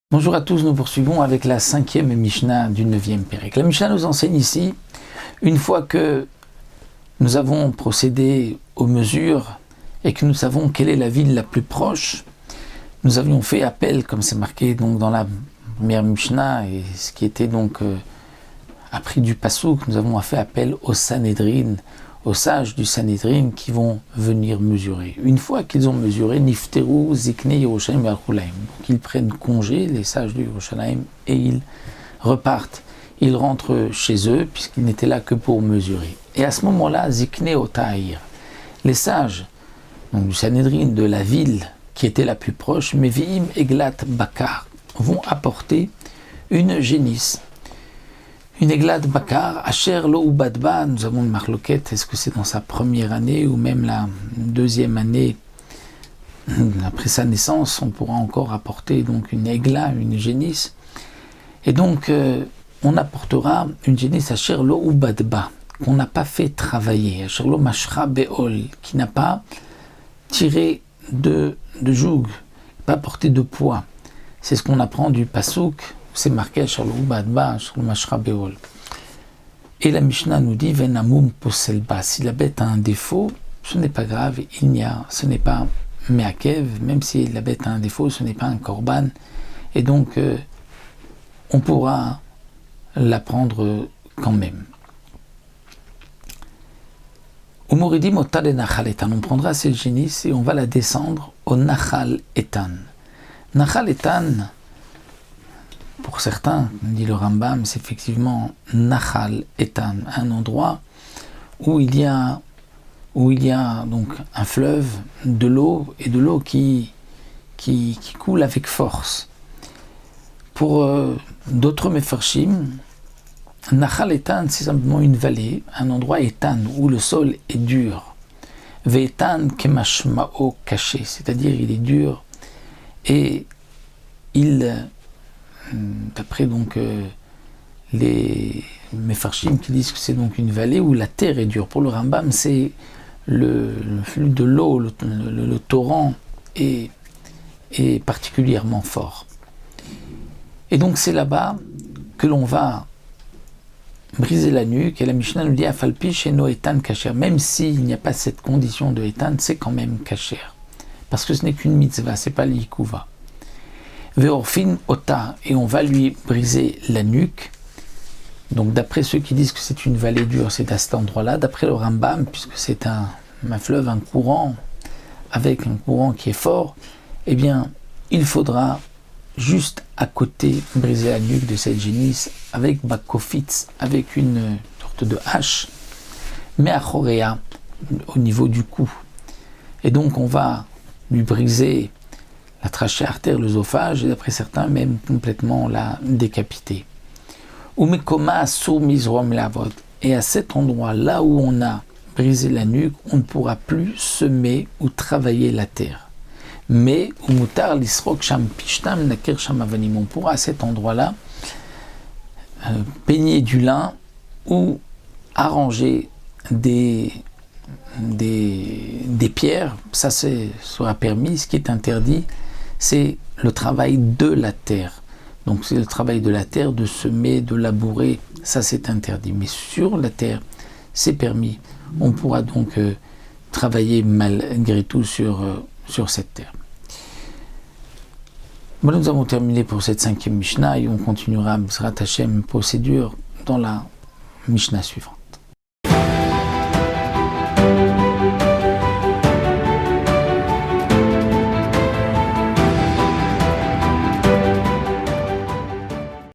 Bonjour à tous, nous poursuivons avec la 5e Mishnah du 9e Pérec. La Mishnah nous enseigne ici, une fois que nous avons procédé aux mesures et que nous savons quelle est la ville la plus proche, nous avions fait appel, comme c'est marqué donc dans la première Mishnah, et ce qui était donc appris du Passouk, nous avons fait appel au Sanhédrin, aux sages du Sanhédrin qui vont venir mesurer. Une fois qu'ils ont mesuré, Nifteru, Zikne, Yerushalayim, Yarchulaim. Donc ils prennent congé, les sages de Yerushalayim, et ils repartent. Ils rentrent chez eux, puisqu'ils n'étaient là que pour mesurer. Et à ce moment-là, Zikne Otaïr, les sages donc du Sanhédrin, de la ville qui était la plus proche, Meviim Eglat Bakar, vont apporter une génisse. Une Eglat Bakar, Asher Lo Ubadba, nous avons une marloquette, est-ce que c'est dans sa première année ou même la deuxième année après sa naissance, on pourra encore apporter donc une Egla, une génisse. Et donc on apportera une génisse Asher Lo Ubadba, qu'on n'a pas fait travailler, Asher Lo Mashra Beol, qui n'a pas tiré de joug, pas porté de poids. C'est ce qu'on apprend du Passouk. C'est marqué sur le Ubadba, sur le Mashra Beol. Et la Mishnah nous dit Venamum Poselba. Si la bête a un défaut, ce n'est pas grave, ce n'est pas Meakev, même si la bête a un défaut, ce n'est pas un Korban. Et donc, on pourra la prendre quand même. Umuridim Otale Nachal Etan. On prendra cette génisse et on va la descendre au Nachal Etan. Nachal Etan, pour certains, dit le Rambam, c'est effectivement Nachal Etan, un endroit où il y a donc un fleuve, de l'eau, et de l'eau qui coule avec force. Pour d'autres Mefarshim, Nachal Etan, c'est simplement une vallée, un endroit Etan, où le sol est dur. Ve'etan kemashma'o caché, c'est-à-dire il est dur, et d'après donc les Mefarshim qui disent que c'est donc une vallée où la terre est dure. Pour le Rambam, c'est le flux de l'eau, le torrent est particulièrement fort. Et donc c'est là-bas que l'on va briser la nuque, et la Mishnah nous dit Afalpi sheno etan kasher, même s'il n'y a pas cette condition de etan, c'est quand même kasher, parce que ce n'est qu'une mitzvah, c'est pas l'ikuva. Veorfin ota, et on va lui briser la nuque. Donc d'après ceux qui disent que c'est une vallée dure, c'est à cet endroit-là. D'après le Rambam, puisque c'est un fleuve, un courant, avec un courant qui est fort, eh bien, il faudra juste à côté briser la nuque de cette génisse avec bakofitz, avec une sorte de hache, mais à choréa, au niveau du cou. Et donc on va lui briser la trachée, artère, l'œsophage, et d'après certains, même complètement la décapiter. Et à cet endroit, là où on a brisé la nuque, on ne pourra plus semer ou travailler la terre. Mais, on pourra à cet endroit-là peigner du lin ou arranger des pierres, ça sera permis. Ce qui est interdit, c'est le travail de la terre. Donc c'est le travail de la terre, de semer, de labourer, ça c'est interdit. Mais sur la terre, c'est permis. On pourra donc travailler malgré tout sur cette terre. Bon, nous avons terminé pour cette 5e Mishnah et on continuera B'ezrat Hashem procédure dans la Mishnah suivante.